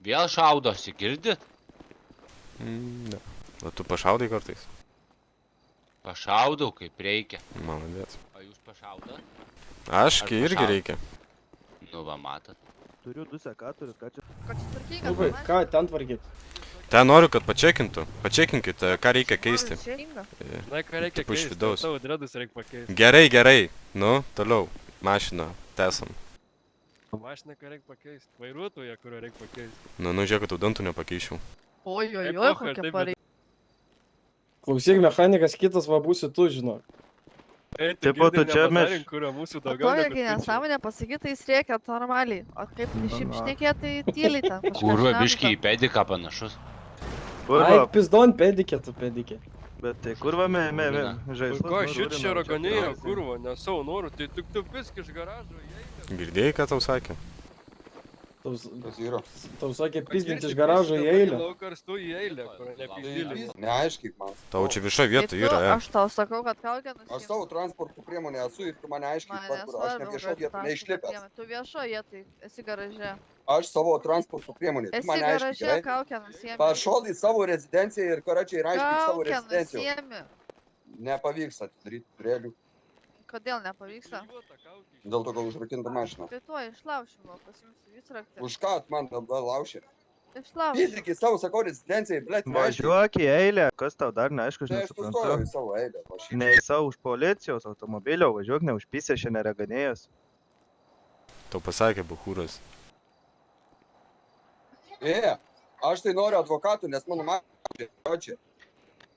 Vėl šaudosi, girdit? Ne. O tu pašaudai kartais? Pašaudau, kaip reikia. Maladėt. O jūs pašaudot? Aš Ar irgi pašaud- reikia. Nu va, matot. Turiu du sekatorius, ką čia? Ką čia tvarkingas, Lukai, ką ten tvarkyt? Ten noriu, kad pačekintų. Pačekinkit, ką reikia keisti. Na, ką reikia Tipo iš keisti, vidaus. tavo dredus reikia pakeisti. Gerai, gerai. Nu, toliau. Mašina. Tesam. Mašiną, ką reikia pakeisti. Vairuotoją, kurio reikia pakeisti. Nu, žiūrėk, kad tau dantų nepakeičiau. Oi, oi, Ei, oi, pochai, kokia taip, pareiga. Klausyk, mechanikas kitas va būsi tu, žinok. Ei, Tai būtų čia mes- kurio mūsų daugiau Tokia negu kai tu čia. nesąmonė pasakyti, jis reikia normaliai. O kaip šiaip šnekėt, tai tyliai ten kažką. Kurva, šneka. biškiai į pediką panašus. Kurva, Ai, pizdon, pedikė, tu pedikė. bet tai kurva me žaislus. Ko šit čia raganėjo, kurvo, ne savo norų, tai tu viską iš garažo įeini. Girdėjai, ką tau sakė? Tau sakė pizdinti iš garažo į eilę. Laukarstų į eilę, kur nepizdėlė. Neaiškink man. Tau čia viešoje Tai vietoje tu, yra, aš tau sakau, kad kaukę Aš nusiimti. savo transporto priemonė esu ir tu mane aiškink, Man kur aš ne nesvarbu, viešo kad vietą tu neišlipęs. transporto Tu viešo vietoj, esi garaže. Aš savo transporto priemonė, tu Esi mane aiškink, garaže, gerai? kaukę nusiemi. Pašol į savo rezidenciją ir karačiai ir aiškink savo Kaukę rezidenciją. nusiemi. Nepavyks atidaryti turėlių, Kodėl nepavyksta? dėl to gal užrakinta mašina. Tai tuo išlaušimo, pasimsiu įsraktį. Už ką tu man dabar lauši? Išlaušimo. Įtrik į savo, sakau, rezidenciją, blėt, neaiškink. Važiuok į eilę, kas tau dar neaišku, aš Tai aš sustojau nesuprantu. į savo eilę. Aš Ne į savo už policijos automobilio, važiuok ne už pisę šiandien reganėjęs. tau pasakė Buchūras. Aš tai noriu advokatų, nes mano mašina čia.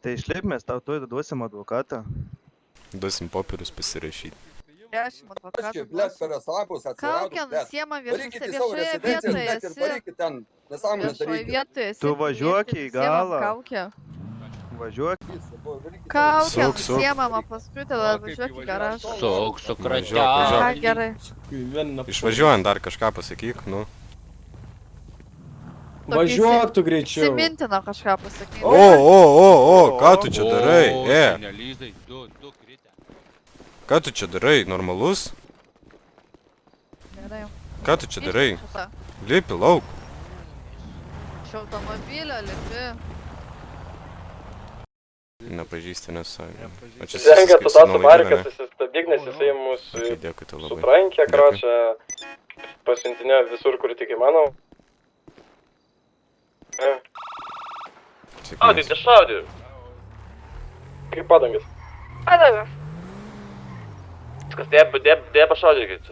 Tai išlip mes tau tuoj duosim advokatą. Duosim popierius pasirašyti. Dešim Aš advokatų. čia, blėt, per aslapus atsirado, Kaukę blėt. nusiema Varykit į viešoje savo rezidenciją, vietoje. blėt, ir Esi varykit ten nesąmonės viešoje daryti. vietoje. esi Tu važiuok pilietis, į nusiemam galą. Kaukę. Važiuok. Kaukę Suk, suk. nusiemama, paskui tada važiuok į garažą. Suk, su Važiuok, kratia. Ką gerai. Išvažiuojant dar kažką pasakyk, nu. Važiuok tu greičiau. Simintino kažką pasakyti. O, ką tu čia darai? Nelyzai, du kritę. Ką tu čia darai? Normalus? Gerai. Ką tu čia darai? Šitą. Lipi lauk. Iš automobilio lipi. Nepažįsti nesąjungą. O čia Žengia tu tą susiskai subariką, ne? susistabdyk, nes jisai mus Okay, dėkui tau labai. sutrankė, Dėkui. kročią, pasiuntinėjo visur, kur tik įmanoma. Sėkmės. Šaudė. Kaip padangas. Padaviau. Viskas, dėja pašaudykit.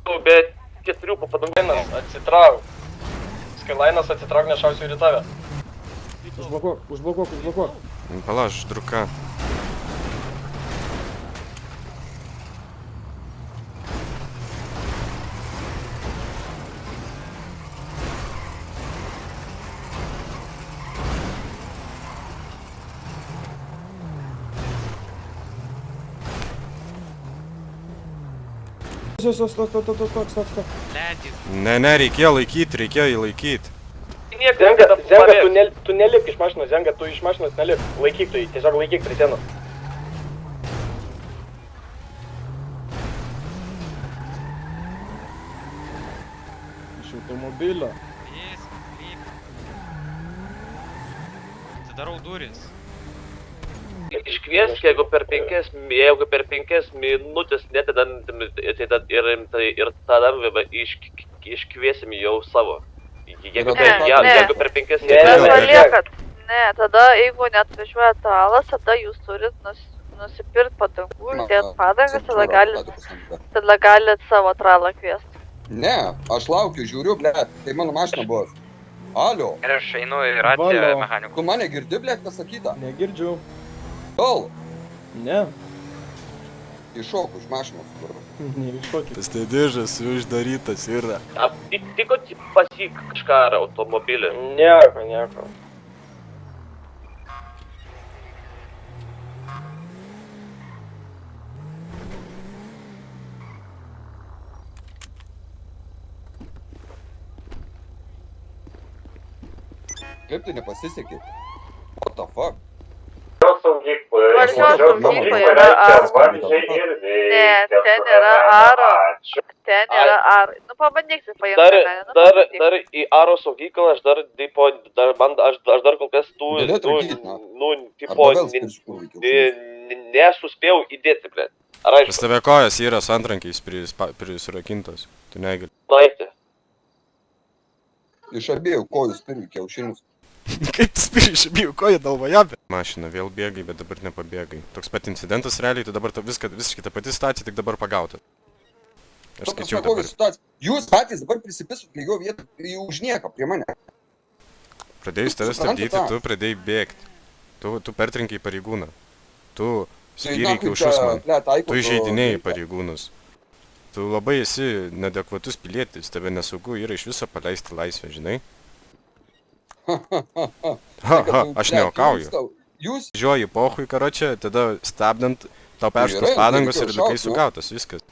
Tu, bet 4 po padangainas, atsitrauk. Skylainas atsitrauk, nešausiu ir į tave. Užblokuok. Palaš, druka. Stop. Ne, reikėjo jį laikyti. Zenga, tu nelip iš mašinos, Zenga, tu iš mašinos nelip. Laikyk tu jį, tiesiog laikyk prie sienos. Iš automobilio. Atidarau duris. Iškviesk, jeigu per 5 minutės netidant ir tada iškviesim jau savo. Jeigu per 5 Nepaliekat. Ne, tada jeigu neatvažiuoja tralas, tada jūs turit nusipirkt padangų ir dėt padangas, tada galit savo tralą kviesti. Ne, aš laukiu, žiūriu, blėt, tai mano mašina buvo. Alio, Ir aš einu į radiją Valio. mechanikų. tu mane girdi, blėt, pasakyta? Negirdžiu. Tol, Ne. iššok už mašinos, kur. Neiššokit. Tas dėžas uždarytas yra. Aptiko pasik kažką ar automobilį? Nieko. Kaip tai nepasisekė? What the fuck? Valdžios saugykloje yra aro. Ne, ten yra aro. ten Ai. yra arai. Nu, pabandyk tai paimti. Dar į Aro saugyklą, aš dar kol kas Galėtų rūkyt, na. tipo, Arba vėl spirsiu kur vaikiau. nesuspėjau įdėti, blėt. Ar Pas tave kojas yra su antrankiais prisirakintos. Tu negali. Laipti. Iš abiejų kojų spiriu kiaušinius. Kaip tu spiri iš abiejų kojų dalvojabė? Mašina vėl bėgai, bet dabar nepabėgai. Toks pat incidentas realiai, tu dabar visiškai ta pati situacija, tik dabar pagauta. Aš skaičiau dabar. Jūs patys dabar prisipisut lygio vietą už nieką prie mane. Pradėjus tave Suprantat stabdyti, tą? tu pradėjai bėgti. Tu pertrinkai pareigūną. Tu Tai spyrei na, kaip kiaušus čia, man. blet, Aiko, Tu įžeidinėjai pareigūnus. Tu labai esi neadekvatus pilietis, tave nesaugu yra iš viso paleisti laisvę, žinai? Ha, aš neokauju. Jūs, Žiūrėjai pohui, karočią, tada stabdant, tau perštos Gerai, padangos ir reikėjo likai šaut, nu. sugautas, viskas.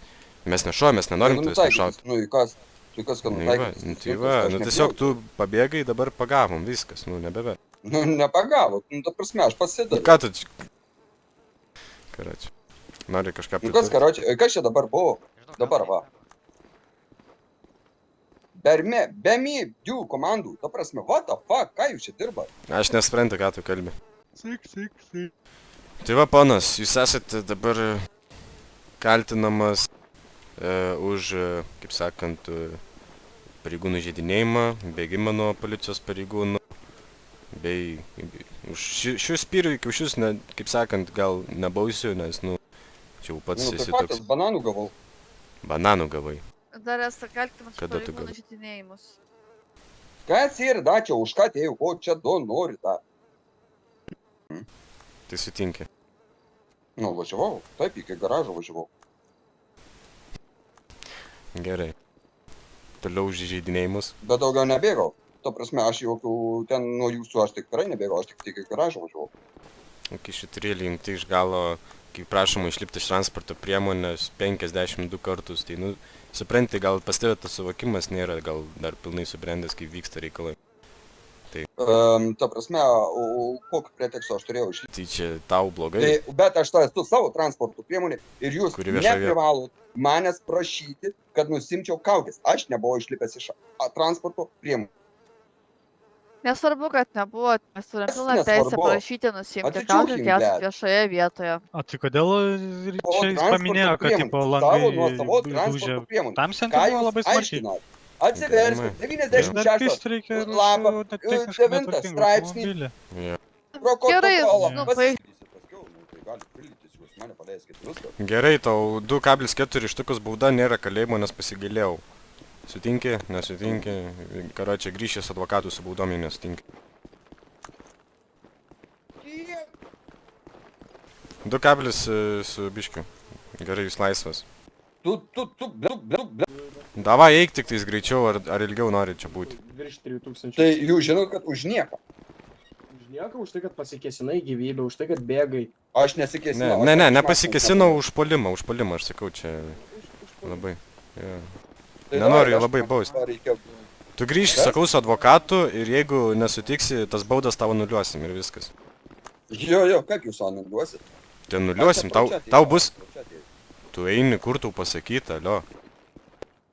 Mes nešuojam, mes nenorim tavęs nušauti. Nu, į kas? Tu kas, kad Nu, va, nutaikytis? nu, tai va, nu tiesiog tu pabėgai, dabar pagavom, viskas, nu nebebe. Nu, nepagavo, nu, ta prasme, aš Nu pasidaviau. ką tu čia? Karočią. Nori kažką Nu, kas, pridurti? karočią, kas čia dabar buvo? Dabar va. Be jų komandų, ta prasme, what the fuck, ką jūs čia dirbat? Aš nesprentu, ką tu kalbi. Tai va, ponas, jūs esate dabar kaltinamas už, kaip sakant, pareigūnų žaidinėjimą, bėgimą nuo policijos pareigūnų, bei už šių spyrių kiaušius, kaip sakant, gal nebausiu, nes, nu, čia jau pats Nu, tai esi faktas, toks bananų gavau. bananų gavai. Dar esu kaltinamas Kada tu pareigūnų gavai? žydinėjimus. Kas ir da, čia už ką atėjau, ko čia du nori tą. Tai sutinki. Nu, važiavau, taip, iki garažo važiavau. Gerai. Toliau už žaidinėjimus. Bet daugiau nebėgau. Ta prasme, aš jokių ten nuo jūsų aš tikrai nebėgau, aš tik iki garažo važiavau. Kai šiturėlį jungti iš galo, kai prašoma išlipti iš transporto priemonės 52 kartus, tai, nu, supranti, gal pas tave tas suvokimas nėra, gal dar pilnai subrendęs, kaip vyksta reikalai. Ta prasme, kokį pretekstą aš turėjau išlipti. Tai čia tau blogai. Tai, bet aš tai esu savo transporto priemonė ir jūs Kuri vieša vieta? neprivalot manęs prašyti, kad nusimčiau kaukės. Aš nebuvau išlipęs iš transporto priemonė. Nesvarbu, kad nebuvo, mes turim pilną Nesvarbu. teisę prašyti nusimti Atsičiūchink, kaukę, kai esate blet. viešoje vietoje. O tai kodėl O čia jis paminėjo, kad tipo savo langai nuosavos dūžė transporto priemonė. tamsiant Ką buvo labai jūs smarkiai? aiškinat? Atsiverskit, Dar 96 pistų reikia ir lapą, už techniškai 9 netvarkingą straipsnį. automobilį. Ja. Gerai, protokolą. nu, Pasiskaitysit paskiau, nu, tai galit pildyti, jūs mane paleiskit viską. Gerai, tau 2,4 štukus bauda nėra kalėjimo, nes pasigailėjau. Sutinki, nesutinki, karočią grįžęs advokatų su baudom, jei nesutinki. 2 su biškiu. Gerai, jūs laisvas. Tu, Davai, eik tik tais greičiau, ar ilgiau nori čia būti. Virš 3000. tai jūs žinot, kad už nieką. Už nieką, už tai, kad pasikėsinai gyvybę, už tai, kad bėgai. Aš nesikėsinau. Ne, nepasikėsinau užpolimą, aš sakau, čia labai. Ja. Nenoriu labai bausti. Tu grįžk, sakau, su advokatu ir jeigu nesutiksi, tas baudas tavo nuliuosim ir viskas. Jo, kaip jūs anuliuosit? Tai nuliuosim, tau bus... Tu eini, kur tau pasakyta, alio.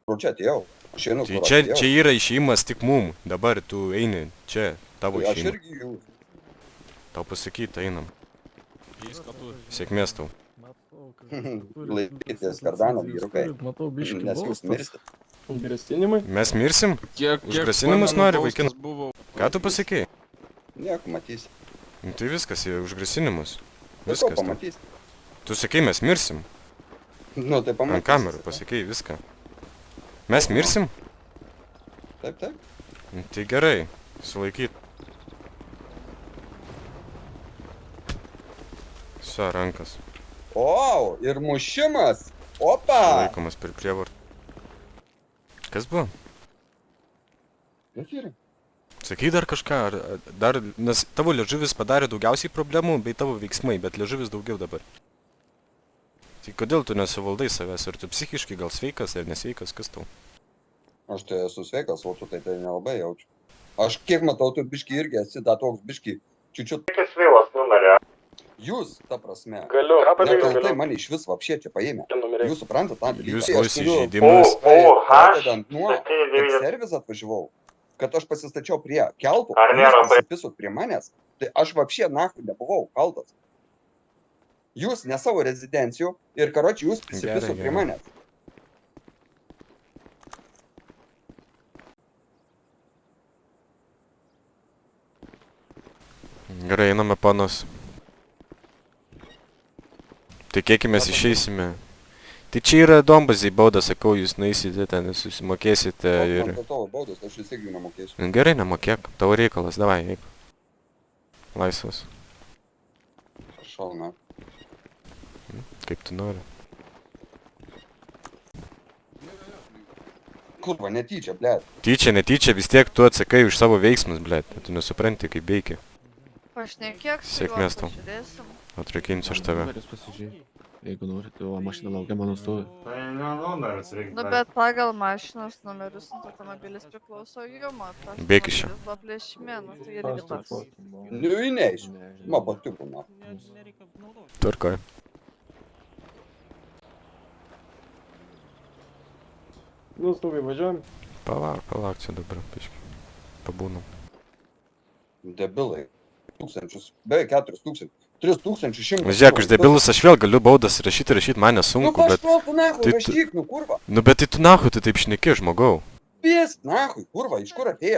Kur čia atėjau? Aš einu, Tai kur čia atėjau. yra išėjimas tik mum, dabar tu eini, čia, tavo Aš išėjimas. irgi jūs. Tau pasakyta, einam. Sėkmės tau. Laikytės kardano vyrukai. Matau, biškį Nes jūs mirsit. Grasinimai. Mes mirsim? Kiek Už grasinimus nori, vaikinas? Buvo. Ką tu pasakėjai? Nieko matysi. Nu, tai viskas, jie už grasinimus. Viską Viskas. tai. pamatysi. Tu sakei, mes mirsim. Nu, tai pamatysi. Ant kamerų pasakėjai viską. Mes mirsim? Taip. Nu, tai gerai, sulaikyt. Visa rankas. O, ir mušimas. Opa. Laikomas per prievartą. Kas buvo? Kas yra? Sakai dar kažką, nes tavo liežuvis padarė daugiausiai problemų, bei tavo veiksmai, bet liežuvis daugiau dabar. Tai kodėl tu nesuvaldai savęs, ar tu psichiškai gal sveikas ar nesveikas, kas tau? Aš tai esu sveikas, o tu tai nelabai jaučiu. Aš kiek matau, tu biški irgi esi da toks biški čiučiut. Kiek sveilas numerė? Jūs, ta prasme, Galiu. Ką nekaltai mane iš vis vapšė čia paėmė. Jūs suprantat, tą dalyką? Jūs Tai aš vos turiu- įžeidimas. Pradedant nuo, kad servizą atvažiavau, kad aš pasistačiau prie keltų, Ar nėra jūs pasipisot prie manęs, tai aš vapšė nahui nebuvau kaltas. Jūs ne savo rezidencijų ir karoči jūs prisipisot Gerai, prie gerai. manęs. Gerai, einame, panas. Tikėkimės išeisime. Tai čia yra Dombaziai bauda, sakau, jūs nueisite ten, susimokėsite ir... Man tavo baudos, aš vis tiek jų nemokėsiu. Gerai, nemokėk, tavo reikalas, davai, eik. Laisvas, Šauna. kaip tu nori. Kurva, netyčia, blėt. Tyčia, netyčia, vis tiek tu atsakai už savo veiksmus, blėt. Tu nesupranti, kaip veikia. Pašnekėk su juo, Sėkmės tau. pažiūrėsim. Atrakinsiu aš tave. Jeigu nori, tai mašina laukia mano stovi. Nu, bet pagal mašinos numerius automobilis priklauso jum, o tas Bėk iš čia. automobilis buvo plėšime, nu tai irgi tas. Nu, į neįsiu. Ma, batiukų, na. Tvarkoj. Nu, stovi, važiuojam. Palauk čia dabar, piškai. Pabūnam. Debilai. Tūkstančius, beveik 4,000. 3,100. Žiūrėk, už debilus aš vėl galiu baudas rašyti, man Nu, nesunku, bet... kažkol tu nahui, tai tu- rašyk, nu, kurva. Nu, bet tai tu nahu, tu taip šneki, žmogau. Pės, nahui, kurva, iš kur atėjai?